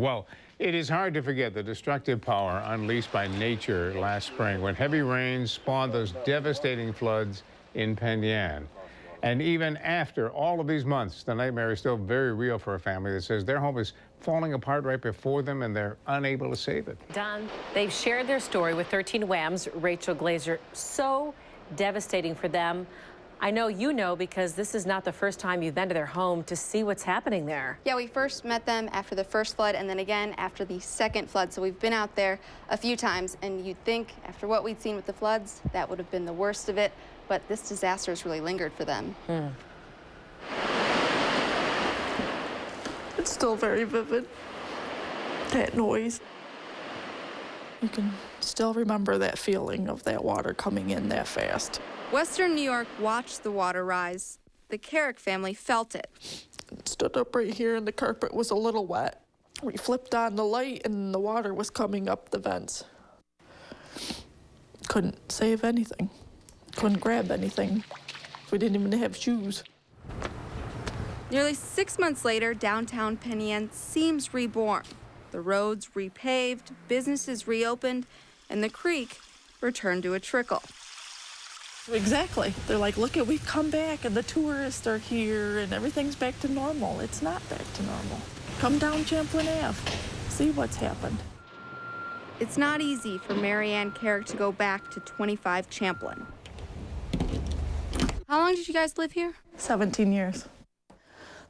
Well, it is hard to forget the destructive power unleashed by nature last spring when heavy rains spawned those devastating floods in Penn. And even after all of these months, the nightmare is still very real for a family that says their home is falling apart right before them and they're unable to save it. Don, they've shared their story with 13 Wham's Rachel Glaser. So devastating for them. I know you know because this is not the first time you've been to their home to see what's happening there. Yeah, we first met them after the first flood and then again after the second flood. So we've been out there a few times, and you'd think after what we'd seen with the floods, that would have been the worst of it. But this disaster has really lingered for them. It's still very vivid, that noise. You can still remember that feeling of that water coming in that fast. Western New York watched the water rise. The Carrick family felt it. Stood up right here and the carpet was a little wet. We flipped on the light and the water was coming up the vents. Couldn't save anything. Couldn't grab anything. We didn't even have shoes. Nearly 6 months later, downtown Penn seems reborn. The roads repaved, businesses reopened, and the creek returned to a trickle. Exactly. They're like, look, we've come back and the tourists are here and everything's back to normal. It's not back to normal. Come down Champlain Ave. See what's happened. It's not easy for Mary Ann Carrick to go back to 25 Champlain. How long did you guys live here? 17 years.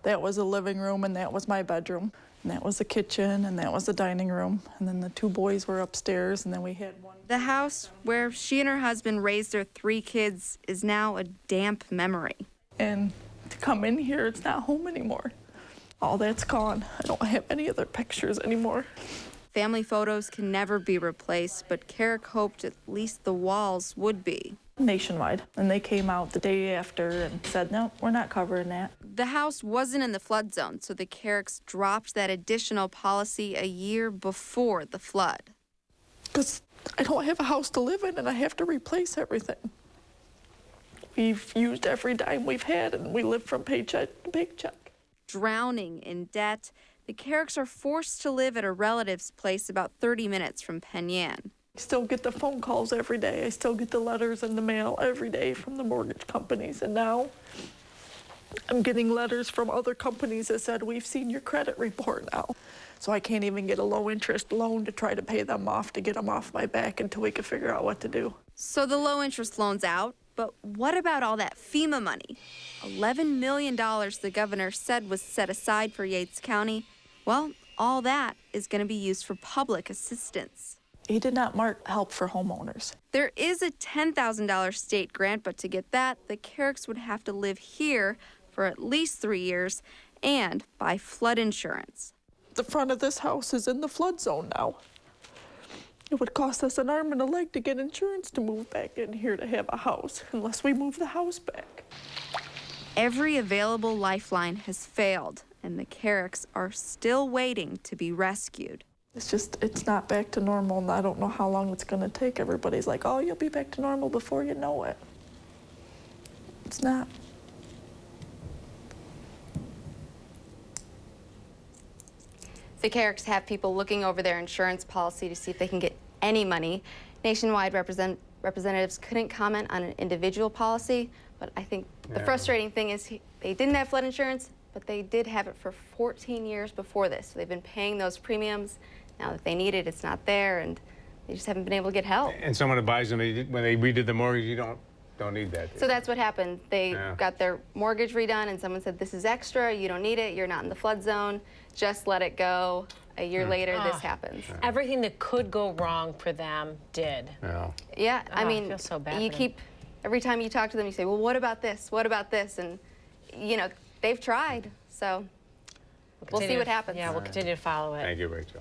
That was a living room and that was my bedroom. And that was the kitchen and that was the dining room. And then the two boys were upstairs and then we had one. The house where she and her husband raised their 3 kids is now a damp memory. And to come in here, it's not home anymore. All that's gone. I don't have any other pictures anymore. Family photos can never be replaced, but Carrick hoped at least the walls would be. Nationwide. And they came out the day after and said, no, we're not covering that. The house wasn't in the flood zone, so the Carricks dropped that additional policy a year before the flood. Because I don't have a house to live in and I have to replace everything. We've used every dime we've had and we live from paycheck to paycheck. Drowning in debt, the Carricks are forced to live at a relative's place about 30 minutes from Penn. I still get the phone calls every day. I still get the letters in the mail every day from the mortgage companies. And now I'm getting letters from other companies that said, we've seen your credit report now. So I can't even get a low interest loan to try to pay them off, to get them off my back until we can figure out what to do. So the low interest loan's out, but what about all that FEMA money? $11 million the governor said was set aside for Yates County. Well, all that is going to be used for public assistance. He did not mark help for homeowners. There is a $10,000 state grant, but to get that, the Carricks would have to live here for at least 3 years and buy flood insurance. The front of this house is in the flood zone now. It would cost us an arm and a leg to get insurance to move back in here to have a house, unless we move the house back. Every available lifeline has failed, and the Carricks are still waiting to be rescued. It's not back to normal, and I don't know how long it's going to take. Everybody's like, oh, you'll be back to normal before you know it. It's not. The Carricks have people looking over their insurance policy to see if they can get any money. Nationwide representatives couldn't comment on an individual policy, but I think the frustrating thing is they didn't have flood insurance, but they did have it for 14 years before this. So they've been paying those premiums. Now that they need it, it's not there, and they just haven't been able to get help. And someone advised them when they redid the mortgage, you don't need that. So that's what happened. They got their mortgage redone, and someone said, this is extra, you don't need it, you're not in the flood zone, just let it go. A year later, this happens. Everything that could go wrong for them did. Yeah, I mean, I feel so bad you keep, every time you talk to them, you say, well, what about this? What about this? And, you know, they've tried, so we'll see what happens. Yeah, we'll continue to follow it. Thank you, Rachel.